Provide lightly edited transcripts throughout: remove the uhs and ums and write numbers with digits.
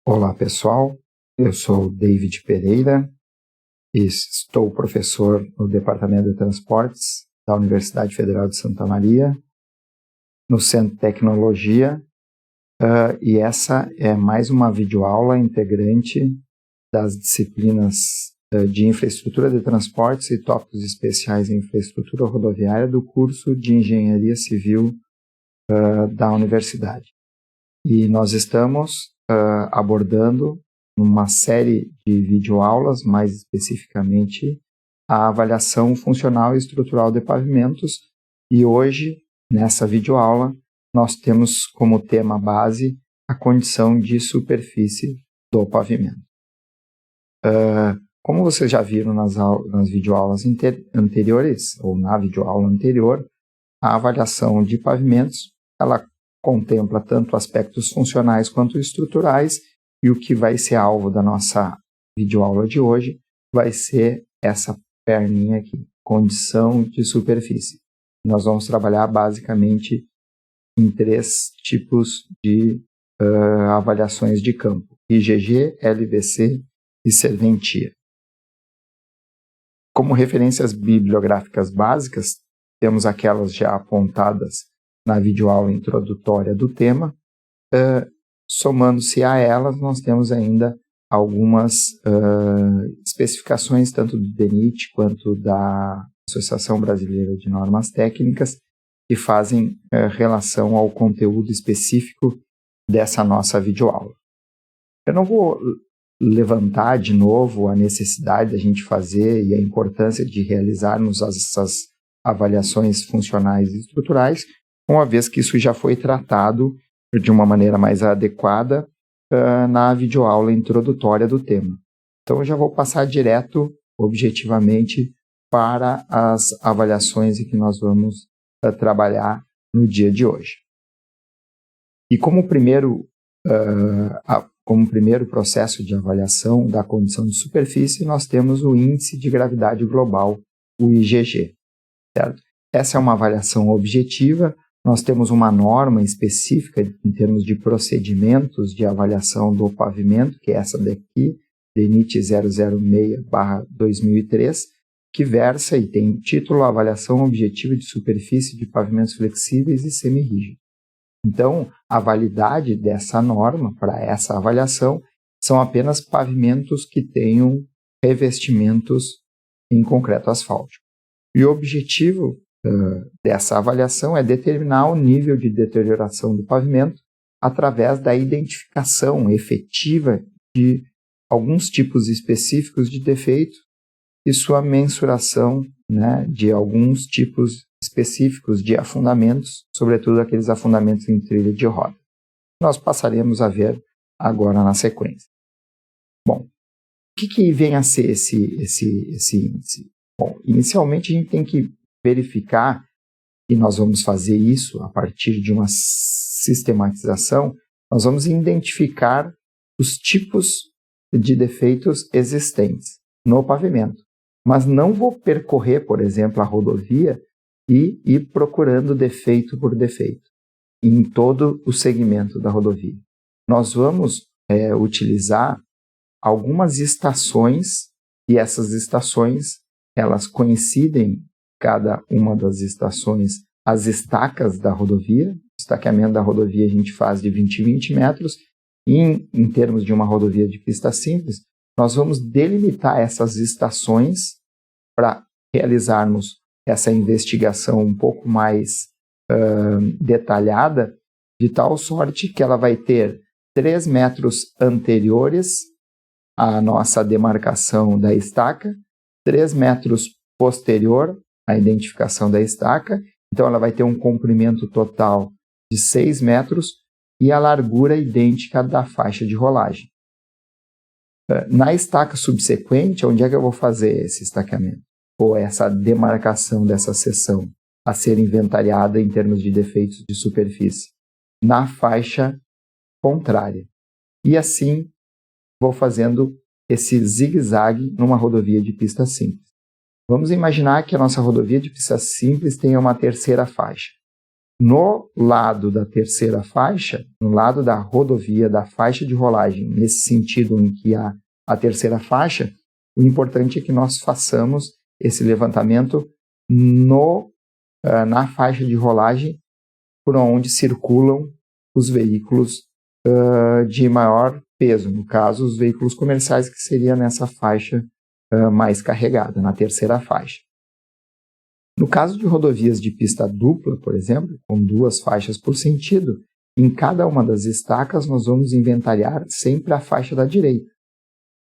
Olá pessoal, eu sou David Pereira e estou professor no Departamento de Transportes da Universidade Federal de Santa Maria, no Centro de Tecnologia, e essa é mais uma videoaula integrante das disciplinas de Infraestrutura de Transportes e Tópicos Especiais em Infraestrutura Rodoviária do curso de Engenharia Civil da Universidade. E nós estamos abordando uma série de videoaulas, mais especificamente a avaliação funcional e estrutural de pavimentos, e hoje, nessa videoaula, nós temos como tema base a condição de superfície do pavimento. Como vocês já viram nas videoaulas anteriores, ou na videoaula anterior, a avaliação de pavimentos, ela contempla tanto aspectos funcionais quanto estruturais, e o que vai ser alvo da nossa videoaula de hoje vai ser essa perninha aqui, condição de superfície. Nós vamos trabalhar basicamente em 3 tipos de avaliações de campo: IgG, LVC e serventia. Como referências bibliográficas básicas, temos aquelas já apontadas na videoaula introdutória do tema. Somando-se a elas, nós temos ainda algumas especificações, tanto do DENIT quanto da Associação Brasileira de Normas Técnicas, que fazem relação ao conteúdo específico dessa nossa videoaula. Eu não vou levantar de novo a necessidade da gente fazer e a importância de realizarmos essas avaliações funcionais e estruturais, uma vez que isso já foi tratado de uma maneira mais adequada na videoaula introdutória do tema. Então, eu já vou passar direto, objetivamente, para as avaliações em que nós vamos trabalhar no dia de hoje. E como primeiro processo de avaliação da condição de superfície, nós temos o Índice de Gravidade Global, o IgG. Certo? Essa é uma avaliação objetiva. Nós temos uma norma específica em termos de procedimentos de avaliação do pavimento, que é essa daqui, DENIT 006/2003, que versa e tem título Avaliação Objetiva de Superfície de Pavimentos Flexíveis e Semirrígidos. Então, a validade dessa norma para essa avaliação são apenas pavimentos que tenham revestimentos em concreto asfáltico. E o objetivo dessa avaliação é determinar o nível de deterioração do pavimento através da identificação efetiva de alguns tipos específicos de defeito e sua mensuração, de alguns tipos específicos de afundamentos, sobretudo aqueles afundamentos em trilha de roda. Nós passaremos a ver agora na sequência. Bom, o que vem a ser esse índice? Bom, inicialmente a gente tem que verificar, e nós vamos fazer isso a partir de uma sistematização, nós vamos identificar os tipos de defeitos existentes no pavimento. Mas não vou percorrer, por exemplo, a rodovia e ir procurando defeito por defeito em todo o segmento da rodovia. Nós vamos utilizar algumas estações, e essas estações, elas coincidem, cada uma das estações, as estacas da rodovia. O estaqueamento da rodovia a gente faz de 20 em 20 metros, e em termos de uma rodovia de pista simples, nós vamos delimitar essas estações para realizarmos essa investigação um pouco mais detalhada, de tal sorte que ela vai ter 3 metros anteriores à nossa demarcação da estaca, 3 metros posterior à identificação da estaca, então ela vai ter um comprimento total de 6 metros e a largura idêntica da faixa de rolagem. Na estaca subsequente, onde é que eu vou fazer esse estaqueamento? Ou essa demarcação dessa seção a ser inventariada em termos de defeitos de superfície? Na faixa contrária. E assim vou fazendo esse zigue-zague numa rodovia de pista simples. Vamos imaginar que a nossa rodovia de pista simples tenha uma terceira faixa. No lado da terceira faixa, no lado da rodovia, da faixa de rolagem, nesse sentido em que há a terceira faixa, o importante é que nós façamos esse levantamento na faixa de rolagem por onde circulam os veículos de maior peso, no caso, os veículos comerciais, que seria nessa faixa mais carregada, na terceira faixa. No caso de rodovias de pista dupla, por exemplo, com 2 faixas por sentido, em cada uma das estacas nós vamos inventariar sempre a faixa da direita.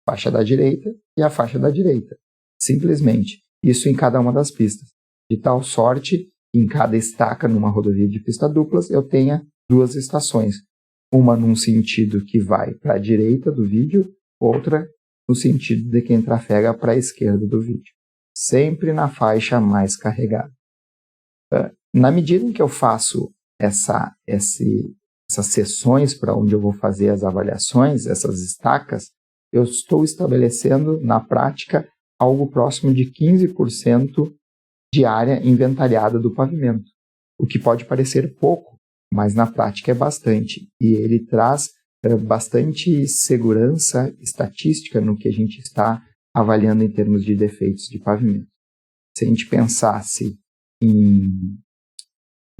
Faixa da direita e a faixa da direita. Simplesmente. Isso em cada uma das pistas. De tal sorte, em cada estaca, numa rodovia de pista duplas, eu tenha 2 estações. Uma num sentido que vai para a direita do vídeo, outra no sentido de quem trafega para a esquerda do vídeo. Sempre na faixa mais carregada. Na medida em que eu faço essas seções para onde eu vou fazer as avaliações, essas estacas, eu estou estabelecendo, na prática, algo próximo de 15% de área inventariada do pavimento, o que pode parecer pouco, mas na prática é bastante, e ele traz bastante segurança estatística no que a gente está avaliando em termos de defeitos de pavimento. Se a gente pensasse em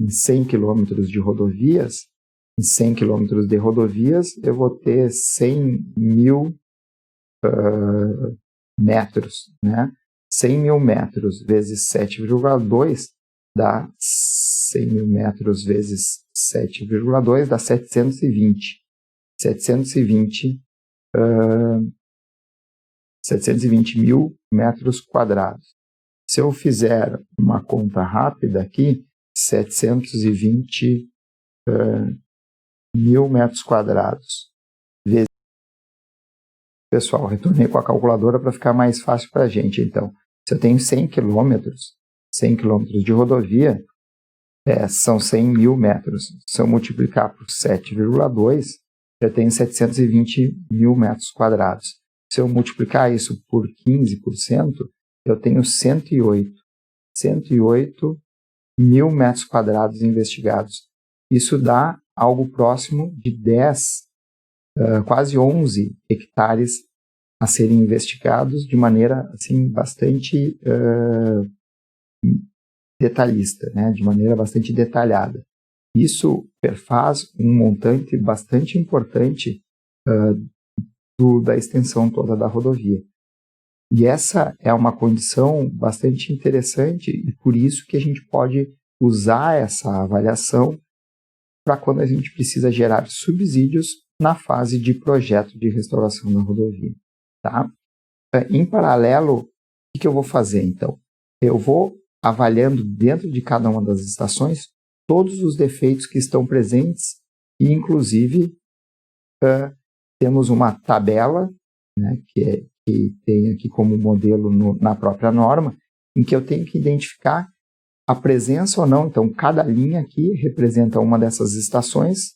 100 km de rodovias, em 100 km de rodovias eu vou ter 100 mil metros, né? 100 mil metros vezes 7,2 dá 100 mil metros vezes 7,2 dá 720. 720 mil metros quadrados. Se eu fizer uma conta rápida aqui, 720 mil metros quadrados. Pessoal, retornei com a calculadora para ficar mais fácil para a gente. Então, se eu tenho 100 quilômetros de rodovia, são 100 mil metros. Se eu multiplicar por 7,2, eu tenho 720 mil metros quadrados. Se eu multiplicar isso por 15%, eu tenho 108 mil metros quadrados investigados. Isso dá algo próximo de 10, quase 11 hectares a serem investigados de maneira assim, bastante detalhista, né? De maneira bastante detalhada. Isso perfaz um montante bastante importante da extensão toda da rodovia. E essa é uma condição bastante interessante e por isso que a gente pode usar essa avaliação para quando a gente precisa gerar subsídios na fase de projeto de restauração da rodovia. Tá? Em paralelo, o que eu vou fazer então? Eu vou avaliando dentro de cada uma das estações todos os defeitos que estão presentes e, inclusive, temos uma tabela, né, que tem aqui como modelo na própria norma, em que eu tenho que identificar a presença ou não. Então, cada linha aqui representa uma dessas estações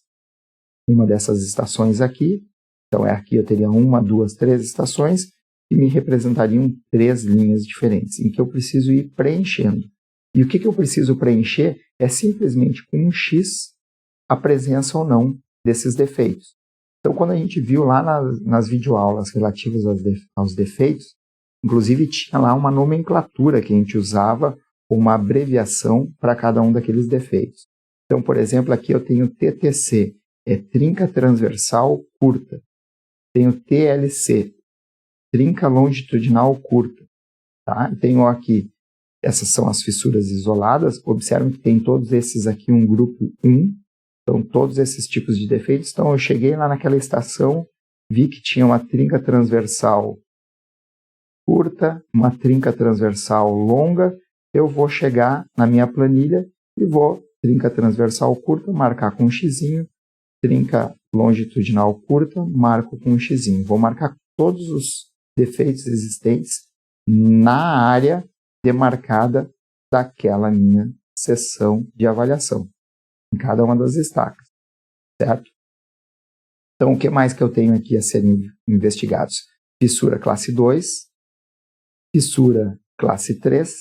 aqui. Então, aqui eu teria 1, 2, 3 estações e me representariam 3 linhas diferentes, em que eu preciso ir preenchendo. E o que eu preciso preencher é simplesmente com um X a presença ou não desses defeitos. Então, quando a gente viu lá nas videoaulas relativas aos defeitos, inclusive tinha lá uma nomenclatura que a gente usava, uma abreviação para cada um daqueles defeitos. Então, por exemplo, aqui eu tenho TTC, trinca transversal curta. Tenho TLC, trinca longitudinal curta. Tá? Tenho aqui, essas são as fissuras isoladas. Observem que tem todos esses aqui um grupo 1. Então, todos esses tipos de defeitos. Então, eu cheguei lá naquela estação, vi que tinha uma trinca transversal curta, uma trinca transversal longa. Eu vou chegar na minha planilha e vou, trinca transversal curta, marcar com um xizinho, trinca longitudinal curta, marco com um xizinho. Vou marcar todos os defeitos existentes na área demarcada daquela minha seção de avaliação, em cada uma das estacas, certo? Então, o que mais que eu tenho aqui a serem investigados? Fissura classe 2, fissura classe 3,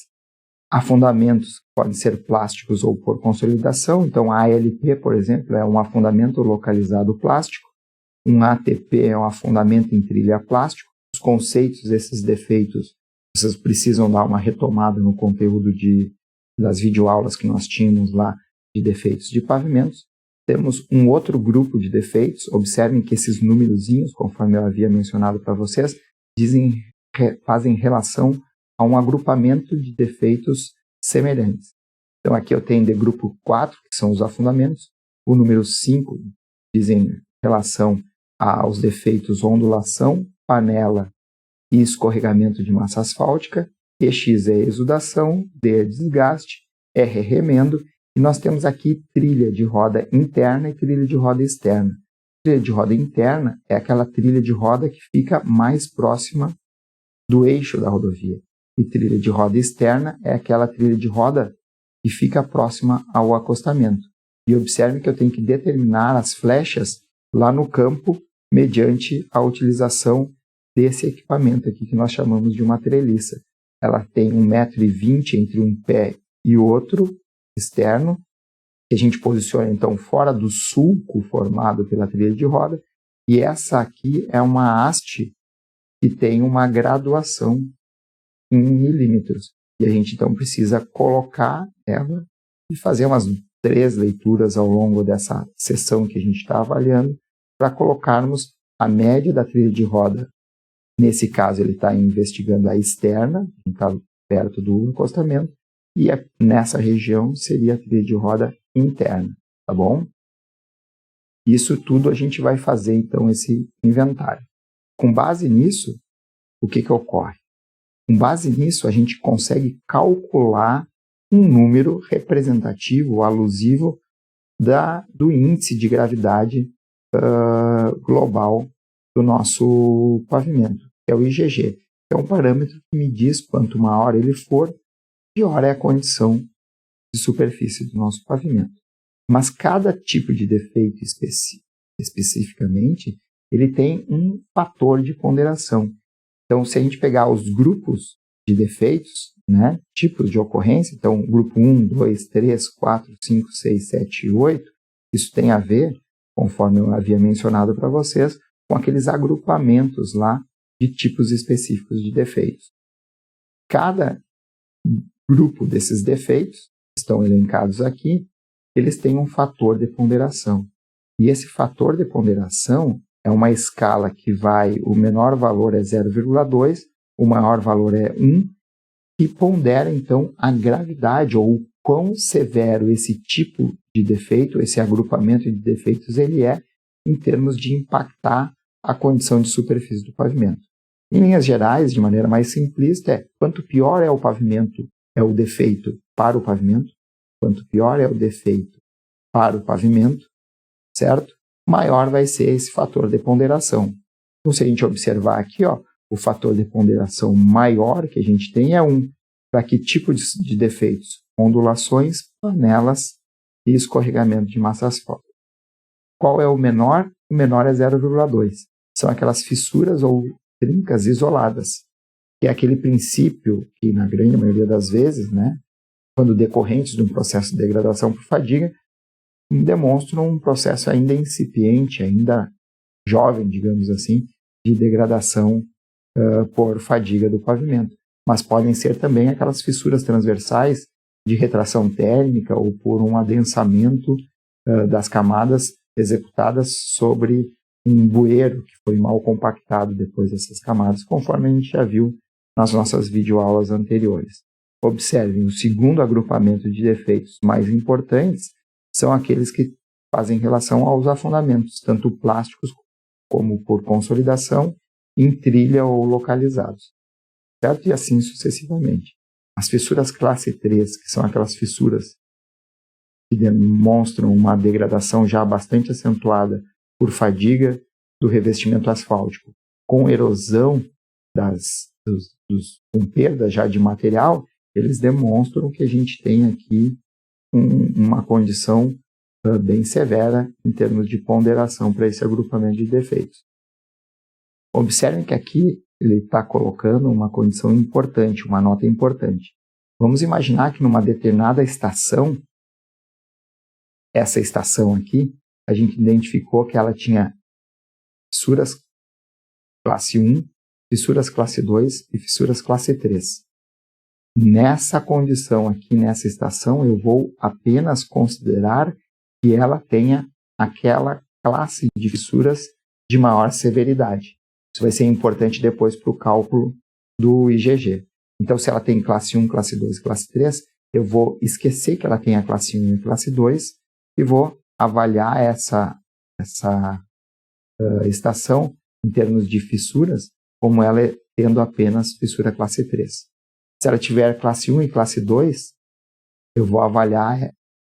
Afundamentos podem ser plásticos ou por consolidação. Então, a ALP, por exemplo, é um afundamento localizado plástico. Um ATP é um afundamento em trilha plástico. Os conceitos desses defeitos, vocês precisam dar uma retomada no conteúdo das videoaulas que nós tínhamos lá de defeitos de pavimentos. Temos um outro grupo de defeitos. Observem que esses númerozinhos, conforme eu havia mencionado para vocês, fazem relação a um agrupamento de defeitos semelhantes. Então, aqui eu tenho de grupo 4, que são os afundamentos. O número 5 diz em relação aos defeitos ondulação, panela e escorregamento de massa asfáltica. EX é exudação, D é desgaste, R é remendo. E nós temos aqui trilha de roda interna e trilha de roda externa. Trilha de roda interna é aquela trilha de roda que fica mais próxima do eixo da rodovia. E trilha de roda externa é aquela trilha de roda que fica próxima ao acostamento. E observe que eu tenho que determinar as flechas lá no campo mediante a utilização desse equipamento aqui que nós chamamos de uma treliça. Ela tem 1,20 m entre um pé e outro externo, que a gente posiciona então fora do sulco formado pela trilha de roda. E essa aqui é uma haste que tem uma graduação em milímetros. E a gente então precisa colocar ela e fazer umas 3 leituras ao longo dessa sessão que a gente está avaliando para colocarmos a média da trilha de roda. Nesse caso, ele está investigando a externa, que está perto do acostamento, e nessa região seria a trilha de roda interna, tá bom? Isso tudo a gente vai fazer então esse inventário. Com base nisso, o que ocorre? Com base nisso, a gente consegue calcular um número representativo, alusivo, do índice de gravidade global do nosso pavimento, que é o IgG, que é um parâmetro que me diz quanto maior ele for, pior é a condição de superfície do nosso pavimento. Mas cada tipo de defeito especificamente, ele tem um fator de ponderação. Então, se a gente pegar os grupos de defeitos, né, tipos de ocorrência, então, grupo 1, 2, 3, 4, 5, 6, 7 e 8, isso tem a ver, conforme eu havia mencionado para vocês, com aqueles agrupamentos lá de tipos específicos de defeitos. Cada grupo desses defeitos, que estão elencados aqui, eles têm um fator de ponderação. E esse fator de ponderação é uma escala que o menor valor é 0,2, o maior valor é 1, e pondera, então, a gravidade ou o quão severo esse tipo de defeito, esse agrupamento de defeitos, ele é em termos de impactar a condição de superfície do pavimento. Em linhas gerais, de maneira mais simplista, quanto pior é o pavimento, é o defeito para o pavimento, quanto pior é o defeito para o pavimento, certo? Maior vai ser esse fator de ponderação. Então, se a gente observar aqui, o fator de ponderação maior que a gente tem é 1. Para que tipo de defeitos? Ondulações, panelas e escorregamento de massa asfáltica. Qual é o menor? O menor é 0,2. São aquelas fissuras ou trincas isoladas, que é aquele princípio que, na grande maioria das vezes, né, quando decorrentes de um processo de degradação por fadiga, demonstram um processo ainda incipiente, ainda jovem, digamos assim, de degradação por fadiga do pavimento. Mas podem ser também aquelas fissuras transversais de retração térmica ou por um adensamento das camadas executadas sobre um bueiro que foi mal compactado depois dessas camadas, conforme a gente já viu nas nossas videoaulas anteriores. Observem, o segundo agrupamento de defeitos mais importantes são aqueles que fazem relação aos afundamentos, tanto plásticos como por consolidação, em trilha ou localizados, certo? E assim sucessivamente. As fissuras classe 3, que são aquelas fissuras que demonstram uma degradação já bastante acentuada por fadiga do revestimento asfáltico, com erosão com perda já de material, eles demonstram que a gente tem aqui uma condição bem severa em termos de ponderação para esse agrupamento de defeitos. Observem que aqui ele está colocando uma condição importante, uma nota importante. Vamos imaginar que numa determinada estação, essa estação aqui, a gente identificou que ela tinha fissuras classe 1, fissuras classe 2 e fissuras classe 3. Nessa condição aqui, nessa estação, eu vou apenas considerar que ela tenha aquela classe de fissuras de maior severidade. Isso vai ser importante depois para o cálculo do IgG. Então, se ela tem classe 1, classe 2 e classe 3, eu vou esquecer que ela tem a classe 1 e a classe 2 e vou avaliar essa estação em termos de fissuras, como ela tendo apenas fissura classe 3. Se ela tiver classe 1 e classe 2, eu vou avaliar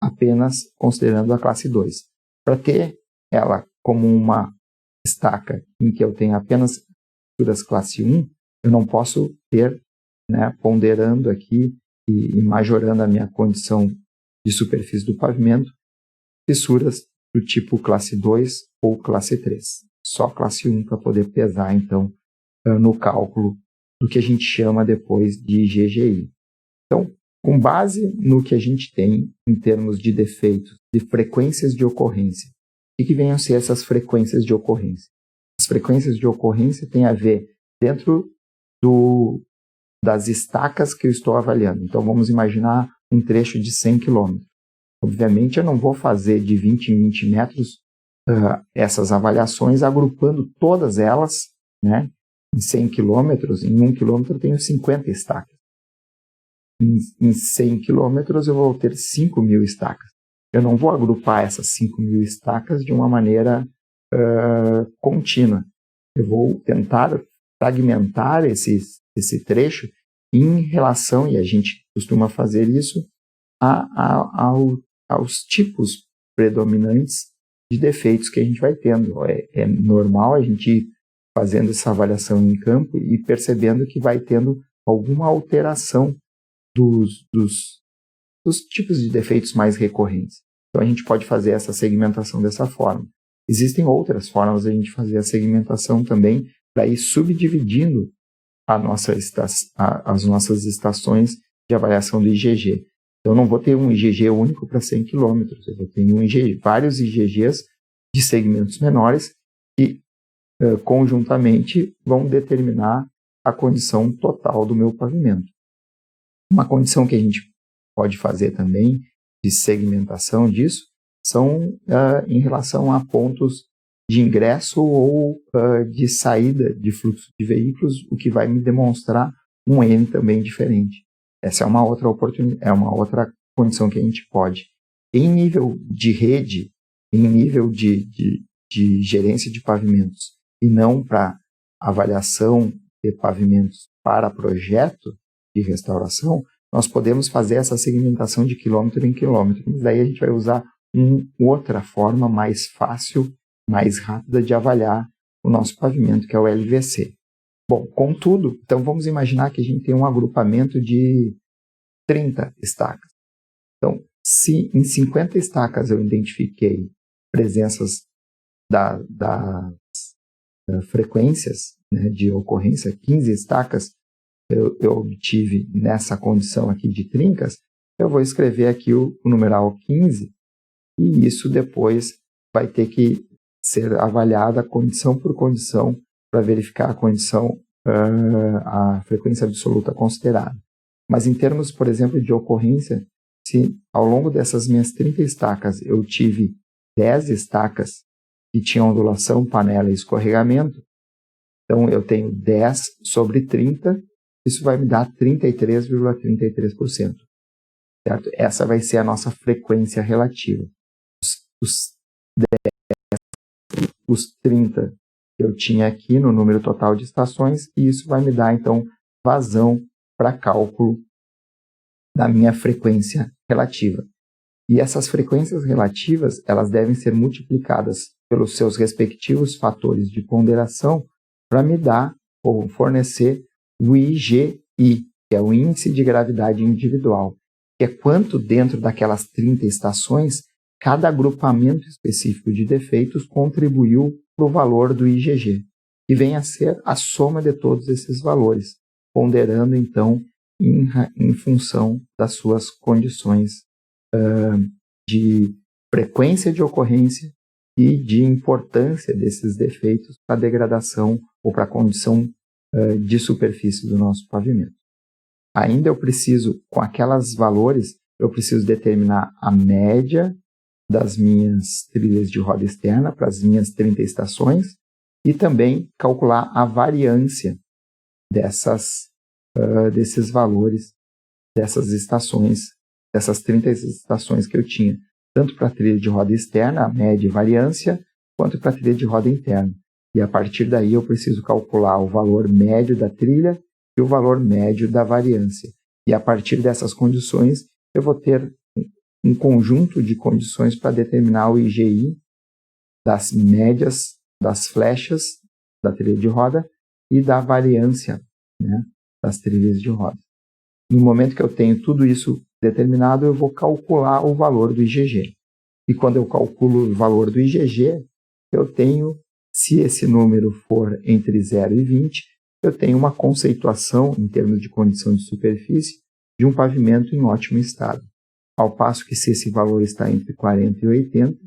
apenas considerando a classe 2. Para ter ela como uma estaca em que eu tenho apenas fissuras classe 1, eu não posso ter, ponderando aqui e majorando a minha condição de superfície do pavimento, fissuras do tipo classe 2 ou classe 3. Só classe 1 para poder pesar, então, no cálculo do que a gente chama depois de GGI. Então, com base no que a gente tem em termos de defeitos, de frequências de ocorrência, o que venham a ser essas frequências de ocorrência? As frequências de ocorrência têm a ver dentro das estacas que eu estou avaliando. Então, vamos imaginar um trecho de 100 km. Obviamente, eu não vou fazer de 20 em 20 metros essas avaliações, agrupando todas elas, em 100 quilômetros. Em 1 quilômetro eu tenho 50 estacas. Em 100 quilômetros eu vou ter 5.000 estacas. Eu não vou agrupar essas 5.000 estacas de uma maneira contínua. Eu vou tentar fragmentar esse trecho em relação, e a gente costuma fazer isso, aos tipos predominantes de defeitos que a gente vai tendo. É normal a gente ir fazendo essa avaliação em campo e percebendo que vai tendo alguma alteração dos tipos de defeitos mais recorrentes. Então a gente pode fazer essa segmentação dessa forma. Existem outras formas de a gente fazer a segmentação também para ir subdividindo as nossas estações de avaliação do IgG. Então, eu não vou ter um IgG único para 100 km, eu vou ter vários IgGs de segmentos menores que, conjuntamente, vão determinar a condição total do meu pavimento. Uma condição que a gente pode fazer também de segmentação disso são em relação a pontos de ingresso ou de saída de fluxo de veículos, o que vai me demonstrar um N também diferente. Essa é uma outra oportunidade, é uma outra condição que a gente pode. Em nível de rede, em nível de gerência de pavimentos, e não para avaliação de pavimentos para projeto de restauração, nós podemos fazer essa segmentação de quilômetro em quilômetro. Mas daí a gente vai usar outra forma mais fácil, mais rápida de avaliar o nosso pavimento, que é o LVC. Bom, contudo, então vamos imaginar que a gente tem um agrupamento de 30 estacas. Então, se em 50 estacas eu identifiquei presenças das frequências de ocorrência, 15 estacas eu obtive nessa condição aqui de trincas, eu vou escrever aqui o numeral 15 e isso depois vai ter que ser avaliada condição por condição para verificar a condição, a frequência absoluta considerada. Mas em termos, por exemplo, de ocorrência, se ao longo dessas minhas 30 estacas eu tive 10 estacas que tinham ondulação, panela e escorregamento, então eu tenho 10 sobre 30, isso vai me dar 33,33%. Certo? Essa vai ser a nossa frequência relativa. Os 30 que eu tinha aqui no número total de estações, e isso vai me dar, então, vazão para cálculo da minha frequência relativa. E essas frequências relativas, elas devem ser multiplicadas pelos seus respectivos fatores de ponderação para me dar ou fornecer o IGI, que é o Índice de Gravidade Individual, que é quanto dentro daquelas 30 estações cada agrupamento específico de defeitos contribuiu para o valor do IgG, e vem a ser a soma de todos esses valores, ponderando, então, em função das suas condições de frequência de ocorrência e de importância desses defeitos para a degradação ou para a condição de superfície do nosso pavimento. Ainda eu preciso, com aquelas valores, eu preciso determinar a média das minhas trilhas de roda externa para as minhas 30 estações e também calcular a variância desses valores, dessas estações, dessas 30 estações que eu tinha, tanto para a trilha de roda externa, a média e variância, quanto para a trilha de roda interna. E a partir daí eu preciso calcular o valor médio da trilha e o valor médio da variância. E a partir dessas condições, eu vou ter um conjunto de condições para determinar o IGI das médias das flechas da trilha de roda e da variância, né, das trilhas de roda. No momento que eu tenho tudo isso determinado, eu vou calcular o valor do IgG. E quando eu calculo o valor do IgG, eu tenho, se esse número for entre 0 e 20, eu tenho uma conceituação, em termos de condição de superfície, de um pavimento em ótimo estado. Ao passo que, se esse valor está entre 40 e 80,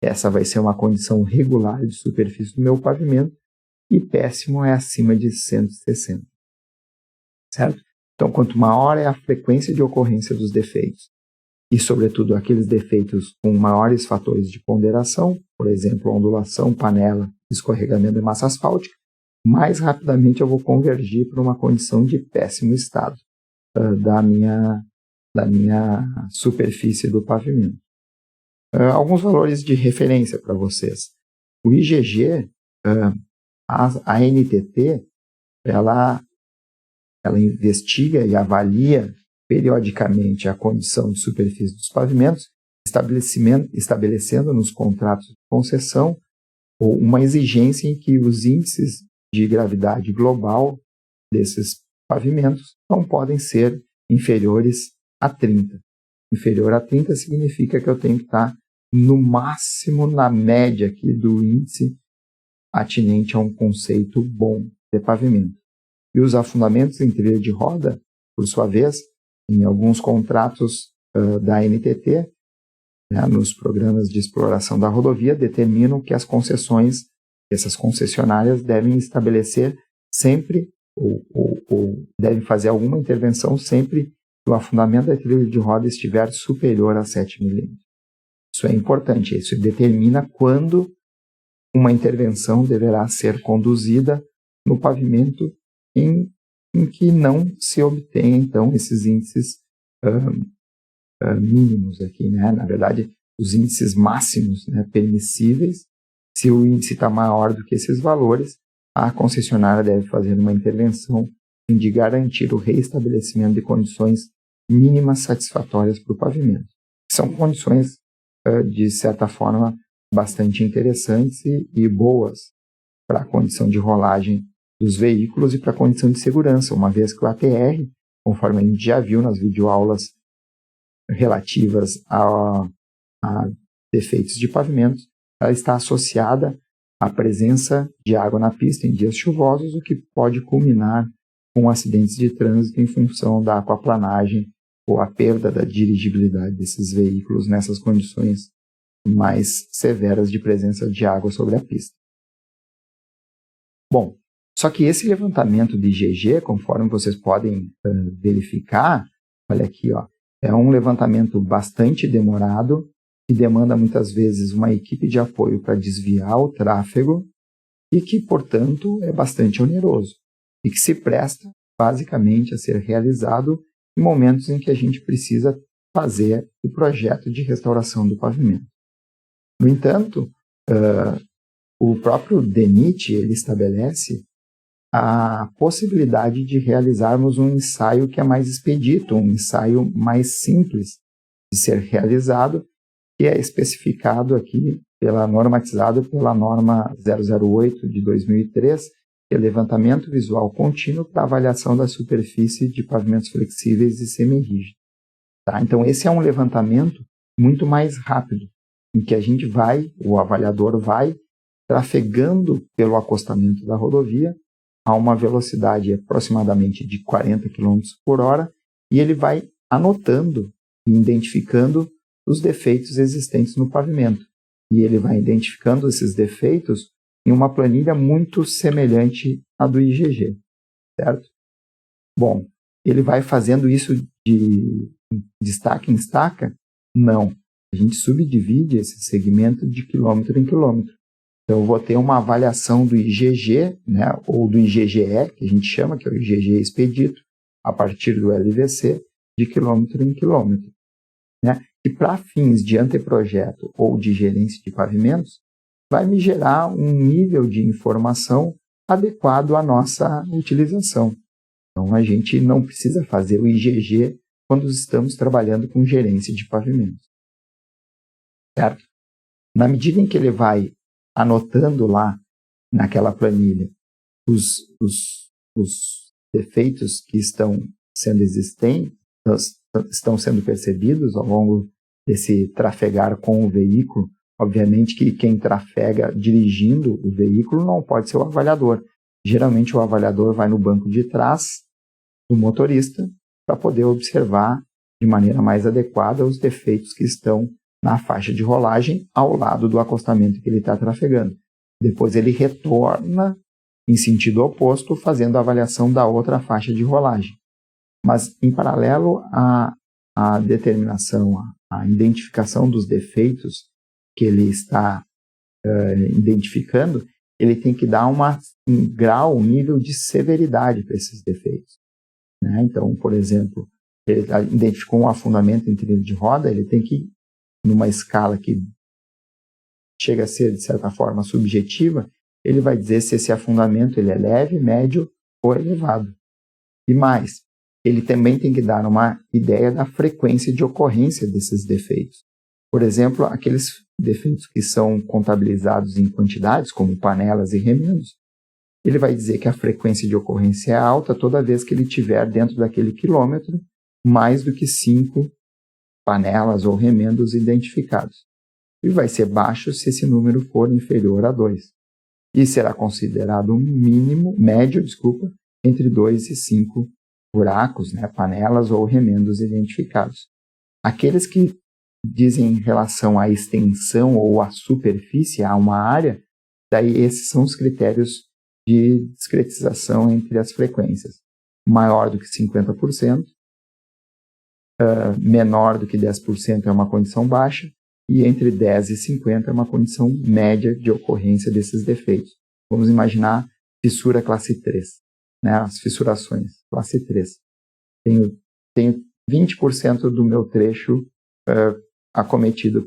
essa vai ser uma condição regular de superfície do meu pavimento, e péssimo é acima de 160. Certo? Então, quanto maior é a frequência de ocorrência dos defeitos, e, sobretudo, aqueles defeitos com maiores fatores de ponderação, por exemplo, ondulação, panela, escorregamento de massa asfáltica, mais rapidamente eu vou convergir para uma condição de péssimo estado da minha superfície do pavimento. Alguns valores de referência para vocês. O IgG, a NTT, ela investiga e avalia periodicamente a condição de superfície dos pavimentos, estabelecendo nos contratos de concessão uma exigência em que os índices de gravidade global desses pavimentos não podem ser inferiores a 30. Inferior a 30 significa que eu tenho que estar no máximo na média aqui do índice atinente a um conceito bom de pavimento. E os afundamentos em trilha de roda, por sua vez, em alguns contratos da NTT, né, nos programas de exploração da rodovia, determinam que as concessões, essas concessionárias devem estabelecer sempre, ou devem fazer alguma intervenção sempre que o afundamento da trilha de roda estiver superior a 7 milímetros. Isso é importante, isso determina quando uma intervenção deverá ser conduzida no pavimento em que não se obtém, então, esses índices mínimos aqui, né? Na verdade, os índices máximos, né, permissíveis. Se o índice está maior do que esses valores, a concessionária deve fazer uma intervenção de garantir o reestabelecimento de condições mínimas satisfatórias para o pavimento. São condições, de certa forma, bastante interessantes e boas para a condição de rolagem dos veículos e para a condição de segurança, uma vez que o ATR, conforme a gente já viu nas videoaulas relativas a defeitos de pavimentos, ela está associada à presença de água na pista em dias chuvosos, o que pode culminar com acidentes de trânsito em função da aquaplanagem ou a perda da dirigibilidade desses veículos nessas condições mais severas de presença de água sobre a pista. Bom, só que esse levantamento de IgG, conforme vocês podem verificar, olha aqui, ó, é um levantamento bastante demorado e demanda muitas vezes uma equipe de apoio para desviar o tráfego e que, portanto, é bastante oneroso e que se presta basicamente a ser realizado em momentos em que a gente precisa fazer o projeto de restauração do pavimento. No entanto, o próprio DENIT ele estabelece a possibilidade de realizarmos um ensaio que é mais expedito, um ensaio mais simples de ser realizado, que é especificado aqui, normatizado pela norma 008 de 2003, que é levantamento visual contínuo para avaliação da superfície de pavimentos flexíveis e semi-rígidos. Tá? Então, esse é um levantamento muito mais rápido, em que a gente o avaliador vai trafegando pelo acostamento da rodovia a uma velocidade aproximadamente de 40 km por hora e ele vai anotando e identificando os defeitos existentes no pavimento. E ele vai identificando esses defeitos em uma planilha muito semelhante à do IGG, certo? Bom, ele vai fazendo isso de estaca em estaca? Não. A gente subdivide esse segmento de quilômetro em quilômetro. Então, eu vou ter uma avaliação do IGG, né, ou do IGGE, que a gente chama, que é o IGG expedito, a partir do LVC, de quilômetro em quilômetro. Né? E para fins de anteprojeto ou de gerência de pavimentos, vai me gerar um nível de informação adequado à nossa utilização. Então, a gente não precisa fazer o IGG quando estamos trabalhando com gerência de pavimentos. Certo? Na medida em que ele vai anotando lá naquela planilha os defeitos que estão sendo existentes, estão sendo percebidos ao longo desse trafegar com o veículo. Obviamente que quem trafega dirigindo o veículo não pode ser o avaliador. Geralmente o avaliador vai no banco de trás do motorista para poder observar de maneira mais adequada os defeitos que estão na faixa de rolagem ao lado do acostamento que ele está trafegando. Depois ele retorna em sentido oposto, fazendo a avaliação da outra faixa de rolagem. Mas, em paralelo à determinação, à identificação dos defeitos que ele está identificando, ele tem que dar um nível de severidade para esses defeitos. Né? Então, por exemplo, ele identificou um afundamento em trilho de roda, ele tem que, numa escala que chega a ser, de certa forma, subjetiva, ele vai dizer se esse afundamento ele é leve, médio ou elevado. E mais, ele também tem que dar uma ideia da frequência de ocorrência desses defeitos. Por exemplo, aqueles defeitos que são contabilizados em quantidades, como panelas e remendos, ele vai dizer que a frequência de ocorrência é alta toda vez que ele tiver dentro daquele quilômetro mais do que 5 panelas ou remendos identificados. E vai ser baixo se esse número for inferior a 2. E será considerado médio, entre 2 e 5 buracos, né, panelas ou remendos identificados. Aqueles que dizem em relação à extensão ou à superfície, a uma área, daí esses são os critérios de discretização entre as frequências. Maior do que 50%, menor do que 10% é uma condição baixa, e entre 10 e 50 é uma condição média de ocorrência desses defeitos. Vamos imaginar fissura classe 3, né, as fissurações classe 3. Tenho 20% do meu trecho acometido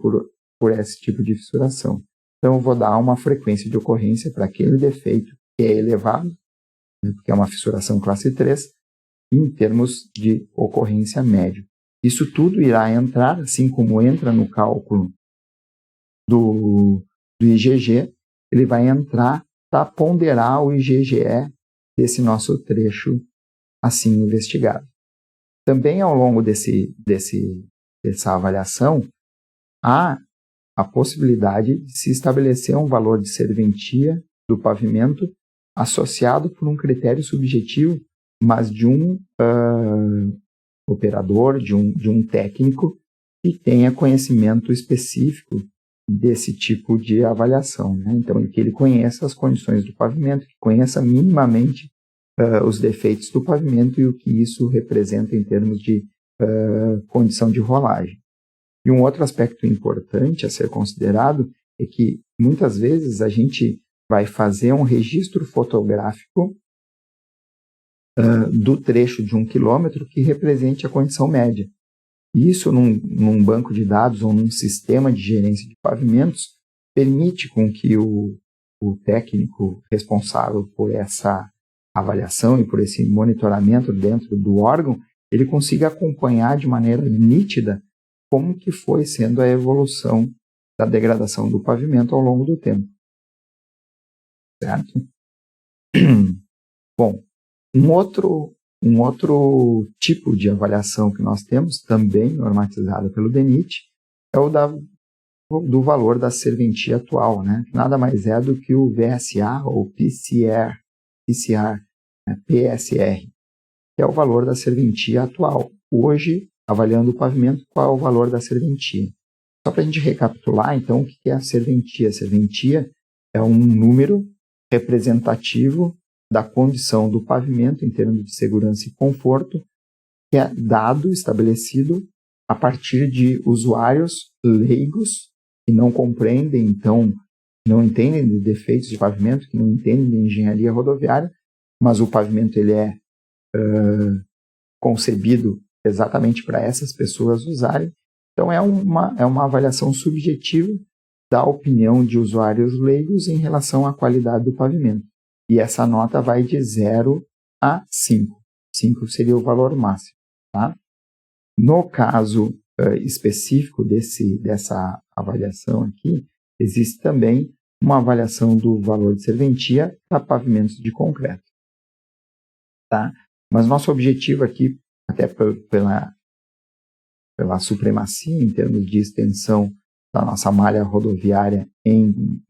por esse tipo de fissuração. Então, eu vou dar uma frequência de ocorrência para aquele defeito que é elevado, né, porque é uma fissuração classe 3, em termos de ocorrência médio. Isso tudo irá entrar, assim como entra no cálculo do IGG, ele vai entrar para ponderar o IGGE desse nosso trecho assim investigado. Também ao longo dessa avaliação, há a possibilidade de se estabelecer um valor de serventia do pavimento associado por um critério subjetivo, mas de um operador, de um técnico que tenha conhecimento específico desse tipo de avaliação. Né? Então, que ele conheça as condições do pavimento, que conheça minimamente os defeitos do pavimento e o que isso representa em termos de condição de rolagem. E um outro aspecto importante a ser considerado é que, muitas vezes, a gente vai fazer um registro fotográfico do trecho de 1 quilômetro que represente a condição média. Isso, num banco de dados ou num sistema de gerência de pavimentos, permite com que o técnico responsável por essa avaliação e por esse monitoramento dentro do órgão, ele consiga acompanhar de maneira nítida como que foi sendo a evolução da degradação do pavimento ao longo do tempo. Certo? Bom, um outro tipo de avaliação que nós temos, também normatizada pelo DENIT, é o do valor da serventia atual, né? Nada mais é do que o VSA ou PSR, né? PSR, que é o valor da serventia atual. hoje, avaliando o pavimento, qual é o valor da serventia. Só para a gente recapitular, então, o que é a serventia? A serventia é um número representativo da condição do pavimento em termos de segurança e conforto, que é dado, estabelecido, a partir de usuários leigos que não compreendem, então, não entendem de defeitos de pavimento, que não entendem de engenharia rodoviária, mas o pavimento ele é concebido exatamente para essas pessoas usarem. Então, é uma avaliação subjetiva da opinião de usuários leigos em relação à qualidade do pavimento. E essa nota vai de 0 a 5. 5 seria o valor máximo. Tá? No caso específico dessa avaliação aqui, existe também uma avaliação do valor de serventia para pavimentos de concreto. Tá? Mas nosso objetivo aqui, até pela supremacia em termos de extensão da nossa malha rodoviária em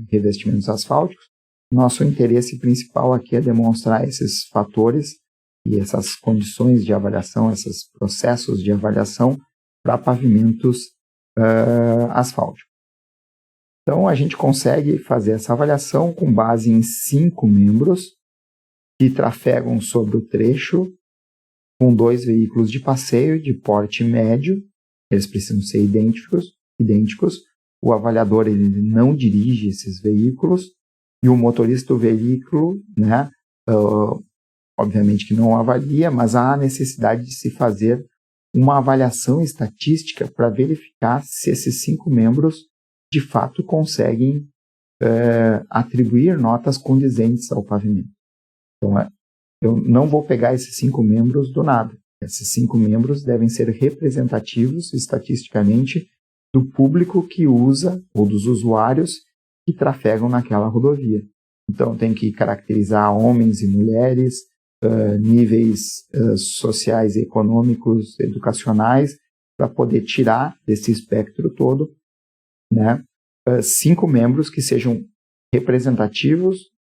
revestimentos asfálticos, nosso interesse principal aqui é demonstrar esses fatores e essas condições de avaliação, esses processos de avaliação para pavimentos asfálticos. Então, a gente consegue fazer essa avaliação com base em 5 membros que trafegam sobre o trecho com 2 veículos de passeio de porte médio. Eles precisam ser idênticos. O avaliador ele não dirige esses veículos e o motorista do veículo, né, obviamente que não avalia, mas há a necessidade de se fazer uma avaliação estatística para verificar se esses 5 membros de fato conseguem atribuir notas condizentes ao pavimento. Então, eu não vou pegar esses 5 membros do nada. Esses 5 membros devem ser representativos estatisticamente do público que usa ou dos usuários que trafegam naquela rodovia. Então, tem que caracterizar homens e mulheres, níveis sociais, econômicos, educacionais, para poder tirar desse espectro todo, né, 5 membros que sejam representativos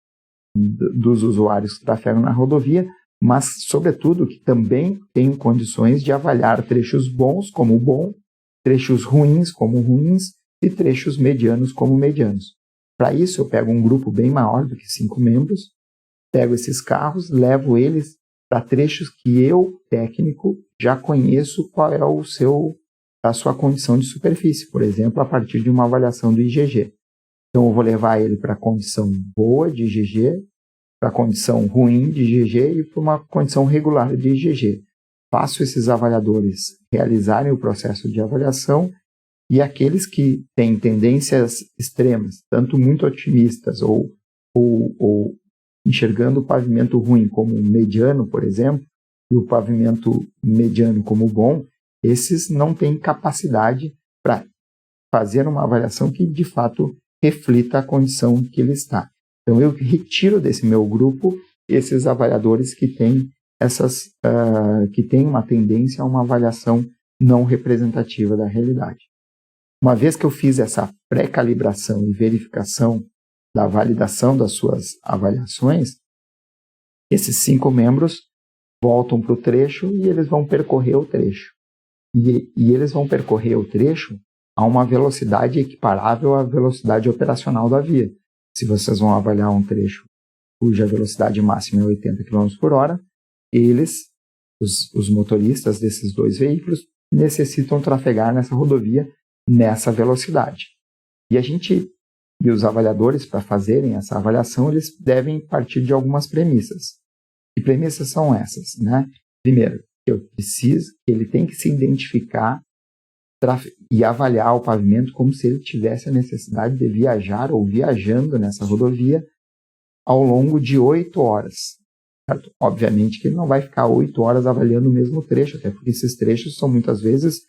dos usuários que trafegam na rodovia, mas, sobretudo, que também tenham condições de avaliar trechos bons como bom, trechos ruins como ruins e trechos medianos como medianos. Para isso, eu pego um grupo bem maior do que 5 membros, pego esses carros, levo eles para trechos que eu, técnico, já conheço qual é a sua condição de superfície, por exemplo, a partir de uma avaliação do IGG. Então, eu vou levar ele para a condição boa de IGG, para a condição ruim de IGG e para uma condição regular de IGG. Faço esses avaliadores realizarem o processo de avaliação e aqueles que têm tendências extremas, tanto muito otimistas ou enxergando o pavimento ruim como mediano, por exemplo, e o pavimento mediano como bom, esses não têm capacidade para fazer uma avaliação que, de fato, reflita a condição que ele está. Então, eu retiro desse meu grupo esses avaliadores que têm uma tendência a uma avaliação não representativa da realidade. Uma vez que eu fiz essa pré-calibração e verificação da validação das suas avaliações, esses 5 membros voltam para o trecho e eles vão percorrer o trecho. E eles vão percorrer o trecho a uma velocidade equiparável à velocidade operacional da via. Se vocês vão avaliar um trecho cuja velocidade máxima é 80 km por hora, eles, os motoristas desses 2 veículos, necessitam trafegar nessa rodovia nessa velocidade. E os avaliadores, para fazerem essa avaliação, eles devem partir de algumas premissas. Que premissas são essas, né? Primeiro, ele tem que se identificar e avaliar o pavimento como se ele tivesse a necessidade de viajar ou viajando nessa rodovia ao longo de 8 horas. Certo? Obviamente que ele não vai ficar 8 horas avaliando o mesmo trecho, até porque esses trechos são muitas vezes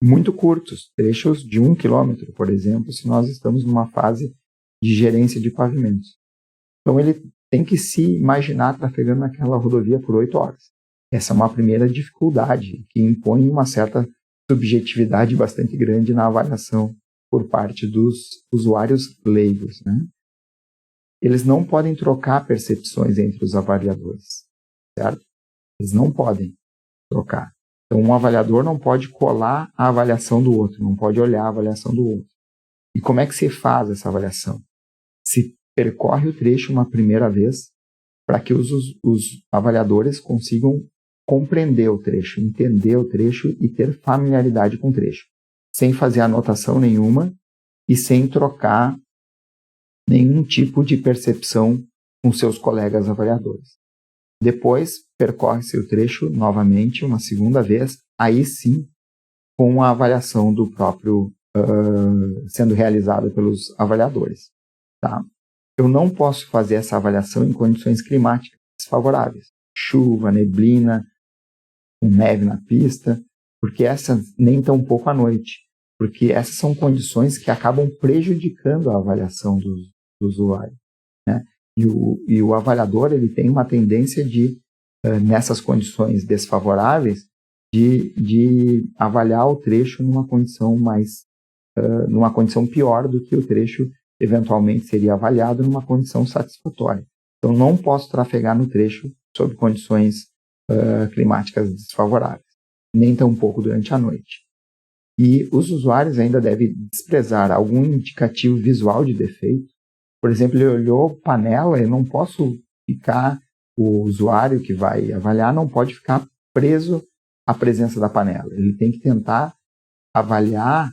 muito curtos, trechos de 1 quilômetro, por exemplo, se nós estamos numa fase de gerência de pavimentos. Então ele tem que se imaginar trafegando naquela rodovia por 8 horas. Essa é uma primeira dificuldade que impõe uma certa subjetividade bastante grande na avaliação por parte dos usuários leigos, né? Eles não podem trocar percepções entre os avaliadores, certo? Eles não podem trocar. Então, um avaliador não pode colar a avaliação do outro, não pode olhar a avaliação do outro. E como é que se faz essa avaliação? Se percorre o trecho uma primeira vez para que os avaliadores consigam compreender o trecho, entender o trecho e ter familiaridade com o trecho, sem fazer anotação nenhuma e sem trocar nenhum tipo de percepção com seus colegas avaliadores. Depois, percorre-se o trecho novamente, uma segunda vez, aí sim, com a avaliação do próprio, sendo realizada pelos avaliadores. Tá? Eu não posso fazer essa avaliação em condições climáticas desfavoráveis, chuva, neblina, com neve na pista, porque essas nem tão pouco à noite, porque essas são condições que acabam prejudicando a avaliação do usuário, né? E o avaliador ele tem uma tendência de, nessas condições desfavoráveis, de avaliar o trecho numa condição numa condição pior do que o trecho eventualmente seria avaliado numa condição satisfatória. Então, não posso trafegar no trecho sob condições climáticas desfavoráveis, nem tampouco durante a noite. E os usuários ainda devem desprezar algum indicativo visual de defeito. Por exemplo, ele olhou panela, eu não posso ficar, o usuário que vai avaliar não pode ficar preso à presença da panela. Ele tem que tentar avaliar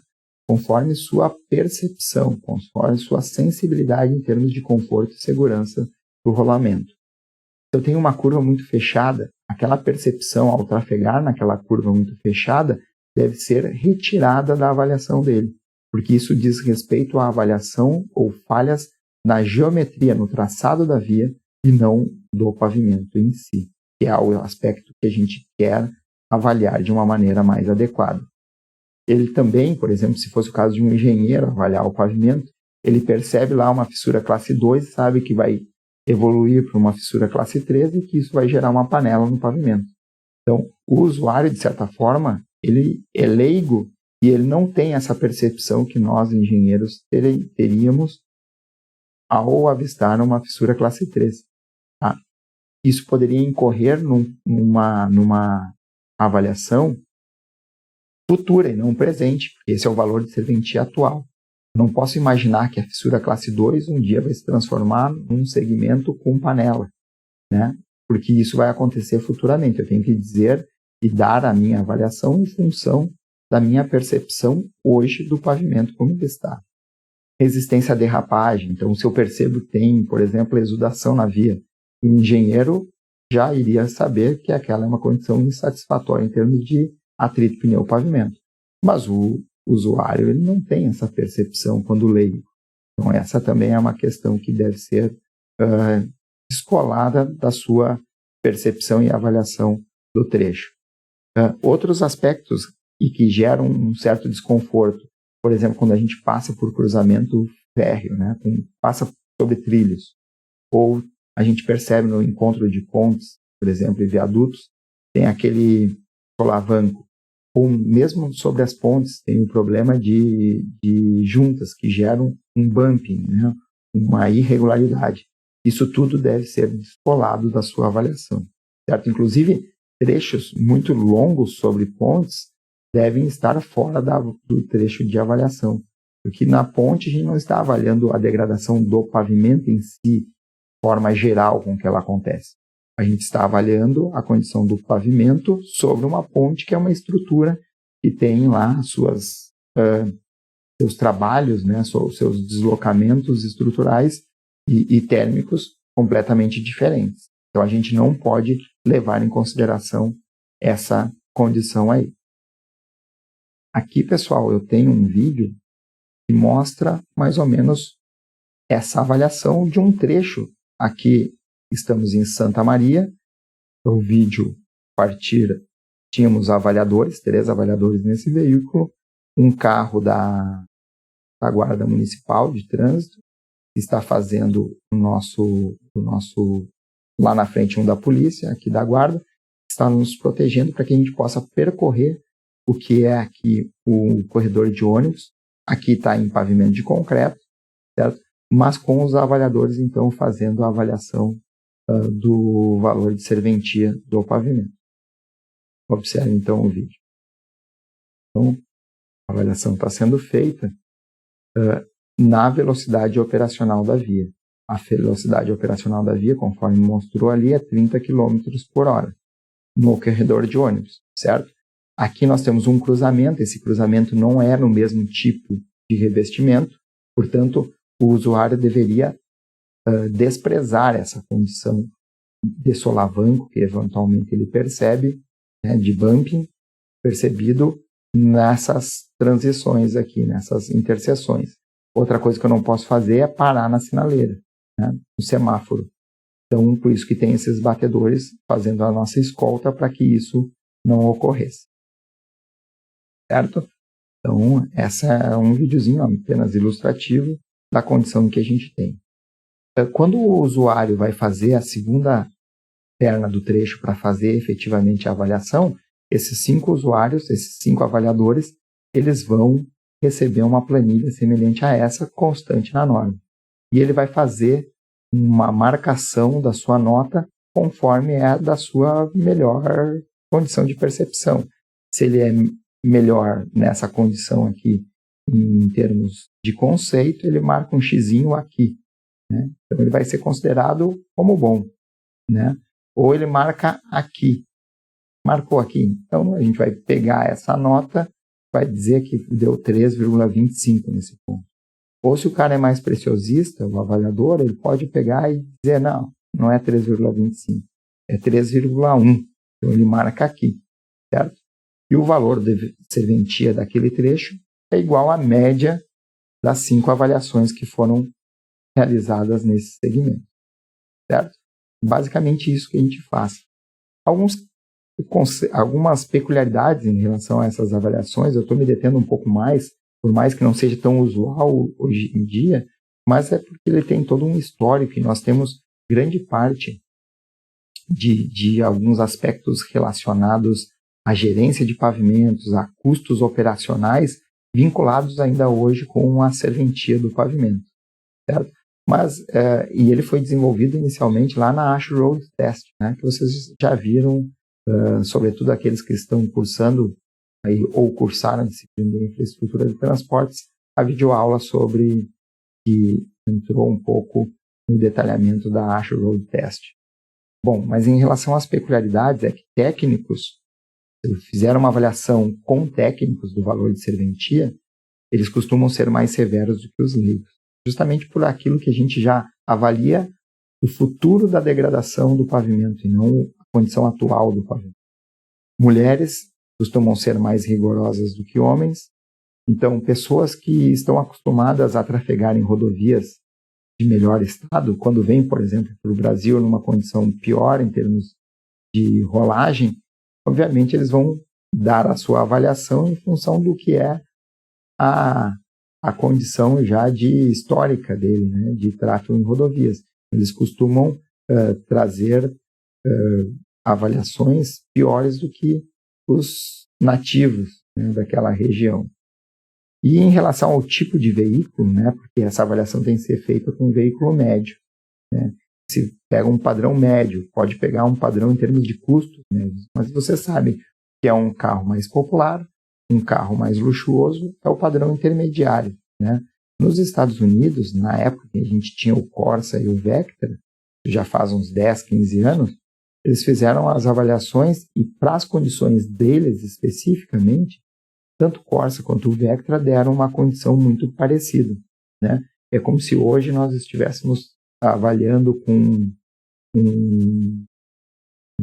conforme sua percepção, conforme sua sensibilidade em termos de conforto e segurança do rolamento. Se eu tenho uma curva muito fechada, aquela percepção ao trafegar naquela curva muito fechada deve ser retirada da avaliação dele, porque isso diz respeito à avaliação ou falhas na geometria, no traçado da via e não do pavimento em si, que é o aspecto que a gente quer avaliar de uma maneira mais adequada. Ele também, por exemplo, se fosse o caso de um engenheiro avaliar o pavimento, ele percebe lá uma fissura classe 2 e sabe que vai evoluir para uma fissura classe 3 e que isso vai gerar uma panela no pavimento. Então, o usuário, de certa forma, ele é leigo e ele não tem essa percepção que nós, engenheiros, teríamos ao avistar uma fissura classe 3. Tá? Isso poderia incorrer numa avaliação futura e não presente, porque esse é o valor de serventia atual. Não posso imaginar que a fissura classe 2 um dia vai se transformar num segmento com panela, né? Porque isso vai acontecer futuramente. Eu tenho que dizer e dar a minha avaliação em função da minha percepção hoje do pavimento como ele está. Resistência à derrapagem. Então, se eu percebo que tem, por exemplo, exudação na via, o engenheiro já iria saber que aquela é uma condição insatisfatória em termos de atrito pneu-pavimento. Mas o usuário ele não tem essa percepção quando leigo. Então, essa também é uma questão que deve ser descolada da sua percepção e avaliação do trecho. Outros aspectos e que geram um certo desconforto, por exemplo, quando a gente passa por cruzamento férreo, né, passa sobre trilhos, ou a gente percebe no encontro de pontes, por exemplo, e viadutos, tem aquele solavanco, ou mesmo sobre as pontes tem o problema de juntas que geram um bumping, né, uma irregularidade. Isso tudo deve ser descolado da sua avaliação, certo? Inclusive, trechos muito longos sobre pontes devem estar fora do trecho de avaliação, porque na ponte a gente não está avaliando a degradação do pavimento em si, de forma geral com que ela acontece. A gente está avaliando a condição do pavimento sobre uma ponte que é uma estrutura que tem lá seus trabalhos, né, seus deslocamentos estruturais e térmicos completamente diferentes. Então a gente não pode levar em consideração essa condição aí. Aqui, pessoal, eu tenho um vídeo que mostra mais ou menos essa avaliação de um trecho. Aqui estamos em Santa Maria. O vídeo tínhamos avaliadores, 3 avaliadores nesse veículo, um carro da Guarda Municipal de Trânsito, que está fazendo o nosso lá na frente um da polícia, aqui da Guarda, está nos protegendo para que a gente possa percorrer o que é aqui o corredor de ônibus. Aqui está em pavimento de concreto, certo? Mas com os avaliadores, então, fazendo a avaliação do valor de serventia do pavimento. Observe então o vídeo. Então, a avaliação está sendo feita na velocidade operacional da via. A velocidade operacional da via, conforme mostrou ali, é 30 km por hora no corredor de ônibus, certo? Aqui nós temos um cruzamento, esse cruzamento não é no mesmo tipo de revestimento, portanto, o usuário deveria desprezar essa condição de solavanco que eventualmente ele percebe, né, de bumping, percebido nessas transições aqui, nessas interseções. Outra coisa que eu não posso fazer é parar na sinaleira, né, no semáforo. Então, por isso que tem esses batedores fazendo a nossa escolta para que isso não ocorresse. Certo? Então, esse é um videozinho apenas ilustrativo da condição que a gente tem. Quando o usuário vai fazer a segunda perna do trecho para fazer efetivamente a avaliação, esses 5 usuários, esses 5 avaliadores, eles vão receber uma planilha semelhante a essa, constante na norma. E ele vai fazer uma marcação da sua nota conforme é da sua melhor condição de percepção. Se ele é melhor nessa condição aqui, em termos de conceito, ele marca um xizinho aqui, né? Então, ele vai ser considerado como bom, né? Ou ele marca aqui. Marcou aqui. Então, a gente vai pegar essa nota, vai dizer que deu 3,25 nesse ponto. Ou se o cara é mais preciosista, o avaliador, ele pode pegar e dizer, não é 3,25, é 3,1. Então, ele marca aqui, certo? E o valor de serventia daquele trecho é igual à média das 5 avaliações que foram realizadas nesse segmento, certo? Basicamente isso que a gente faz. Algumas peculiaridades em relação a essas avaliações, eu estou me detendo um pouco mais, por mais que não seja tão usual hoje em dia, mas é porque ele tem todo um histórico e nós temos grande parte de alguns aspectos relacionados à gerência de pavimentos, a custos operacionais, vinculados ainda hoje com a serventia do pavimento, certo? Mas, e ele foi desenvolvido inicialmente lá na ASHE Road Test, né, que vocês já viram, sobretudo aqueles que estão cursando aí, ou cursaram a disciplina de infraestrutura de transportes, a videoaula sobre que entrou um pouco no detalhamento da ASHE Road Test. Bom, mas em relação às peculiaridades, é que técnicos fizeram uma avaliação com técnicos do valor de serventia, eles costumam ser mais severos do que os leigos, justamente por aquilo que a gente já avalia o futuro da degradação do pavimento e não a condição atual do pavimento. Mulheres costumam ser mais rigorosas do que homens, então pessoas que estão acostumadas a trafegar em rodovias de melhor estado, quando vêm, por exemplo, para o Brasil numa condição pior em termos de rolagem, obviamente eles vão dar a sua avaliação em função do que é a condição já de histórica dele, né, de tráfego em rodovias. Eles costumam trazer avaliações piores do que os nativos, né, daquela região. E em relação ao tipo de veículo, né, porque essa avaliação tem que ser feita com um veículo médio, né? Se pega um padrão médio, pode pegar um padrão em termos de custos médios, mas você sabe que é um carro mais popular, um carro mais luxuoso, é o padrão intermediário, né? Nos Estados Unidos, na época que a gente tinha o Corsa e o Vectra, já faz uns 10, 15 anos, eles fizeram as avaliações e para as condições deles especificamente, tanto o Corsa quanto o Vectra deram uma condição muito parecida, né? É como se hoje nós estivéssemos avaliando com um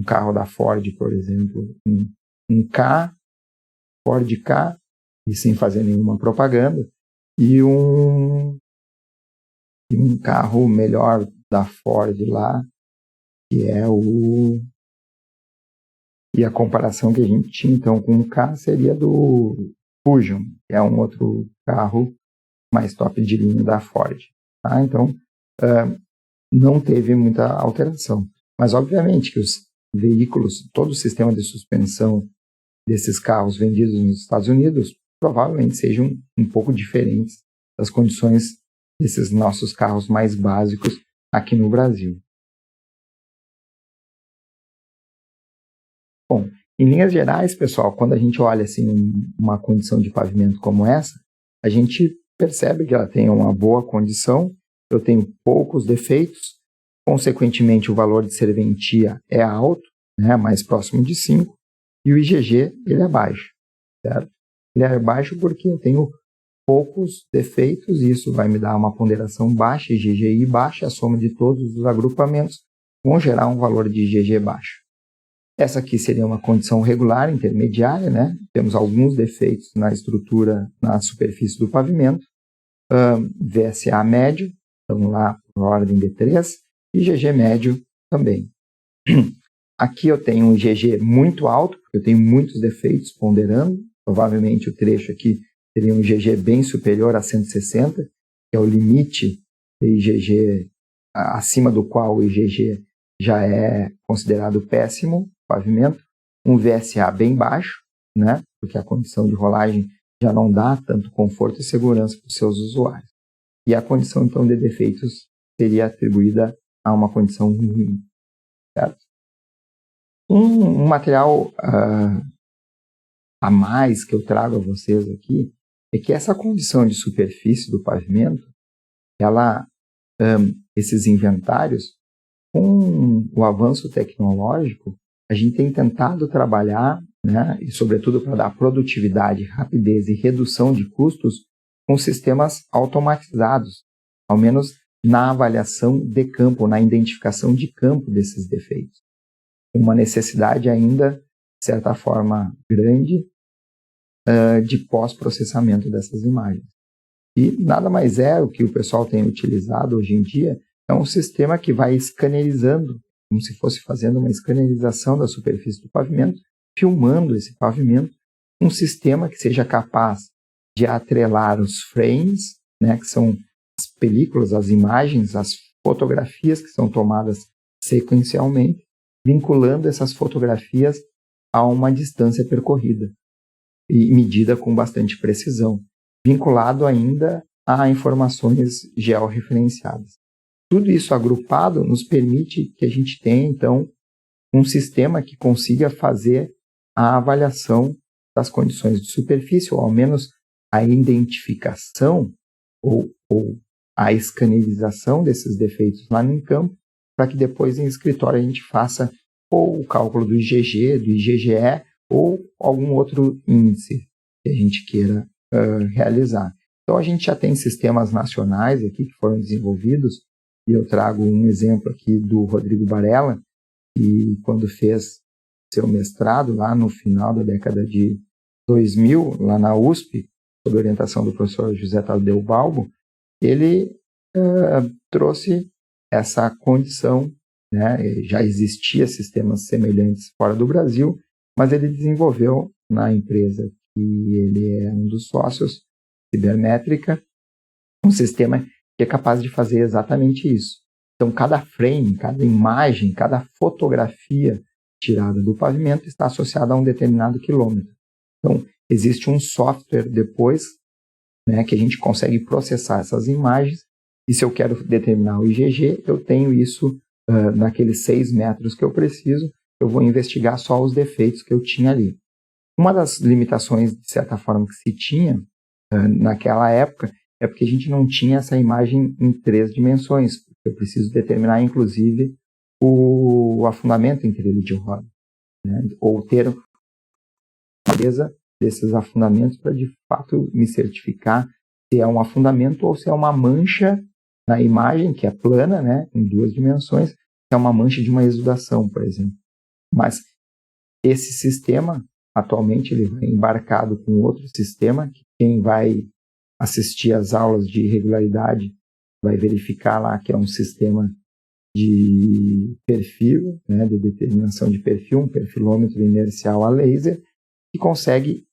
carro da Ford, por exemplo, um K, Ford K, e sem fazer nenhuma propaganda, e um carro melhor da Ford lá, que é o... E a comparação que a gente tinha, então, com o K seria do Fusion, que é um outro carro mais top de linha da Ford. Tá? Então, não teve muita alteração. Mas, obviamente, que os veículos, todo o sistema de suspensão desses carros vendidos nos Estados Unidos, provavelmente sejam um pouco diferentes das condições desses nossos carros mais básicos aqui no Brasil. Bom, Em linhas gerais, pessoal, quando a gente olha assim, uma condição de pavimento como essa, a gente percebe que ela tem uma boa condição, eu tenho poucos defeitos, consequentemente o valor de serventia é alto, né, mais próximo de 5, e o IgG ele é baixo, certo? Ele é baixo porque eu tenho poucos defeitos, e isso vai me dar uma ponderação baixa, IgGI baixa, a soma de todos os agrupamentos vão gerar um valor de IgG baixo. Essa aqui seria uma condição regular, intermediária, né? Temos alguns defeitos na estrutura, na superfície do pavimento, VSA médio, estamos lá por ordem de 3, e IgG médio também. Aqui eu tenho um IgG muito alto, porque eu tenho muitos defeitos ponderando, provavelmente o trecho aqui teria um IgG bem superior a 160, que é o limite de IgG, acima do qual o IgG já é considerado péssimo, pavimento. Um VSA bem baixo, né, porque a condição de rolagem já não dá tanto conforto e segurança para os seus usuários. E a condição, então, de defeitos seria atribuída a uma condição ruim, certo? Um material a mais que eu trago a vocês aqui é que essa condição de superfície do pavimento, esses inventários, com o avanço tecnológico, a gente tem tentado trabalhar, né, e sobretudo para dar produtividade, rapidez e redução de custos, com sistemas automatizados, ao menos na avaliação de campo, na identificação de campo desses defeitos. Uma necessidade ainda, de certa forma, grande de pós-processamento dessas imagens. E nada mais é o que o pessoal tem utilizado hoje em dia, é um sistema que vai escanerizando, como se fosse fazendo uma escanerização da superfície do pavimento, filmando esse pavimento, um sistema que seja capaz de atrelar os frames, né, que são as películas, as imagens, as fotografias que são tomadas sequencialmente, vinculando essas fotografias a uma distância percorrida e medida com bastante precisão, vinculado ainda a informações georreferenciadas. Tudo isso agrupado nos permite que a gente tenha, então, um sistema que consiga fazer a avaliação das condições de superfície, ou ao menos a identificação ou a escanerização desses defeitos lá no campo, para que depois em escritório a gente faça ou o cálculo do IgG, do IgGE, ou algum outro índice que a gente queira realizar. Então a gente já tem sistemas nacionais aqui que foram desenvolvidos, e eu trago um exemplo aqui do Rodrigo Barella, que quando fez seu mestrado lá no final da década de 2000, lá na USP, sob orientação do professor José Tadeu Balbo, ele trouxe essa condição, né? Já existia sistemas semelhantes fora do Brasil, mas ele desenvolveu na empresa que ele é um dos sócios, Cibermétrica, um sistema que é capaz de fazer exatamente isso. Então, cada frame, cada imagem, cada fotografia tirada do pavimento está associada a um determinado quilômetro. Então, existe um software depois, né, que a gente consegue processar essas imagens, e se eu quero determinar o IgG, eu tenho isso naqueles 6 metros que eu preciso, eu vou investigar só os defeitos que eu tinha ali. Uma das limitações, de certa forma, que se tinha naquela época é porque a gente não tinha essa imagem em 3 dimensões. Eu preciso determinar, inclusive, o afundamento em trilho de roda, né? Ou ter clareza desses afundamentos para, de fato, me certificar se é um afundamento ou se é uma mancha na imagem, que é plana, né, em 2 dimensões, que é uma mancha de uma exudação, por exemplo. Mas esse sistema, atualmente, ele vai embarcado com outro sistema, que quem vai assistir às aulas de regularidade vai verificar lá que é um sistema de perfil, né, de determinação de perfil, um perfilômetro inercial a laser, que consegue,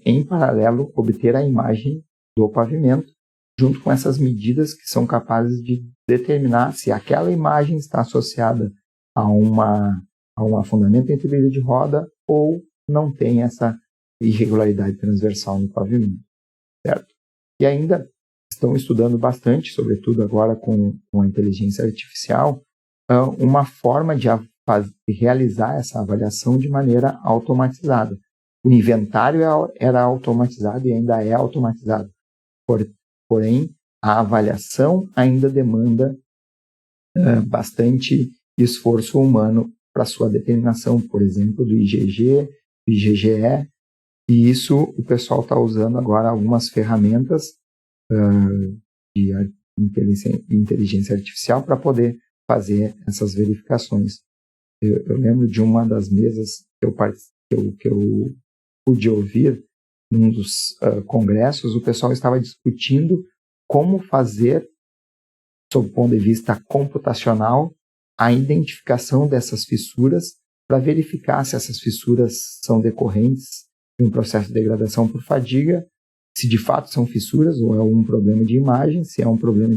em paralelo, obter a imagem do pavimento, junto com essas medidas que são capazes de determinar se aquela imagem está associada a um afundamento em trilho de roda ou não tem essa irregularidade transversal no pavimento, certo? E ainda estão estudando bastante, sobretudo agora com a inteligência artificial, uma forma de realizar essa avaliação de maneira automatizada. O inventário era automatizado e ainda é automatizado. Porém, a avaliação ainda demanda bastante esforço humano para sua determinação, por exemplo, do IgG, do IgGE, e isso o pessoal está usando agora algumas ferramentas de inteligência artificial para poder fazer essas verificações. Eu lembro de uma das mesas que eu pude ouvir num dos congressos, o pessoal estava discutindo como fazer, sob o ponto de vista computacional, a identificação dessas fissuras para verificar se essas fissuras são decorrentes de um processo de degradação por fadiga, se de fato são fissuras ou é um problema de imagem, se é um problema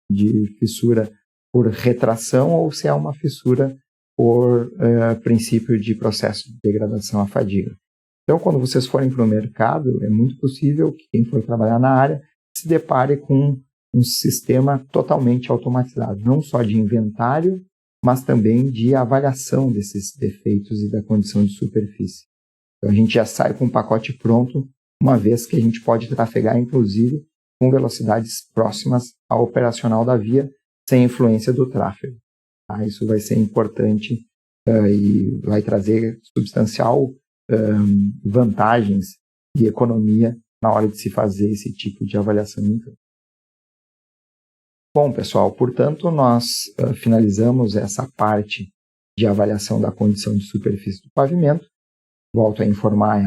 de fissura por retração ou se é uma fissura por princípio de processo de degradação à fadiga. Então, quando vocês forem para o mercado, é muito possível que quem for trabalhar na área se depare com um sistema totalmente automatizado, não só de inventário, mas também de avaliação desses defeitos e da condição de superfície. Então, a gente já sai com um pacote pronto, uma vez que a gente pode trafegar, inclusive, com velocidades próximas ao operacional da via, sem influência do tráfego. Tá? Isso vai ser importante e vai trazer substancial vantagens e economia na hora de se fazer esse tipo de avaliação em campo. Bom, pessoal, portanto, nós finalizamos essa parte de avaliação da condição de superfície do pavimento. Volto a informar,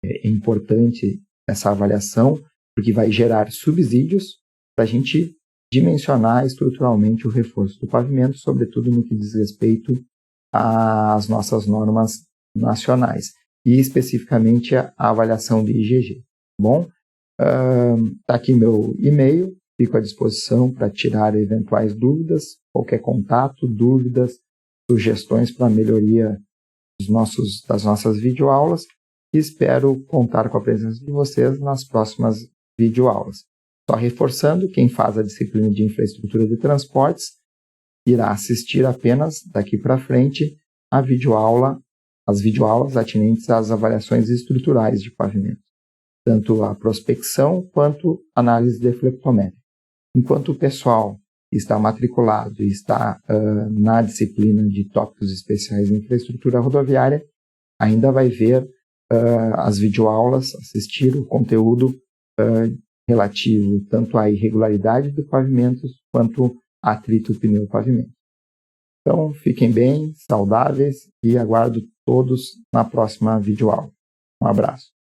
é importante essa avaliação, porque vai gerar subsídios para a gente dimensionar estruturalmente o reforço do pavimento, sobretudo no que diz respeito às nossas normas nacionais, e especificamente a avaliação de IgG. Bom, está aqui meu e-mail, fico à disposição para tirar eventuais dúvidas, qualquer contato, dúvidas, sugestões para melhoria das nossas videoaulas, e espero contar com a presença de vocês nas próximas videoaulas. Só reforçando, quem faz a disciplina de infraestrutura de transportes irá assistir apenas daqui para frente as videoaulas atinentes às avaliações estruturais de pavimento, tanto a prospecção quanto a análise deflectométrica. Enquanto o pessoal está matriculado e está na disciplina de tópicos especiais em infraestrutura rodoviária, ainda vai ver as videoaulas, assistir o conteúdo relativo tanto à irregularidade do pavimento quanto a atrito pneu-pavimento. Então, fiquem bem, saudáveis e aguardo todos na próxima videoaula. Um abraço.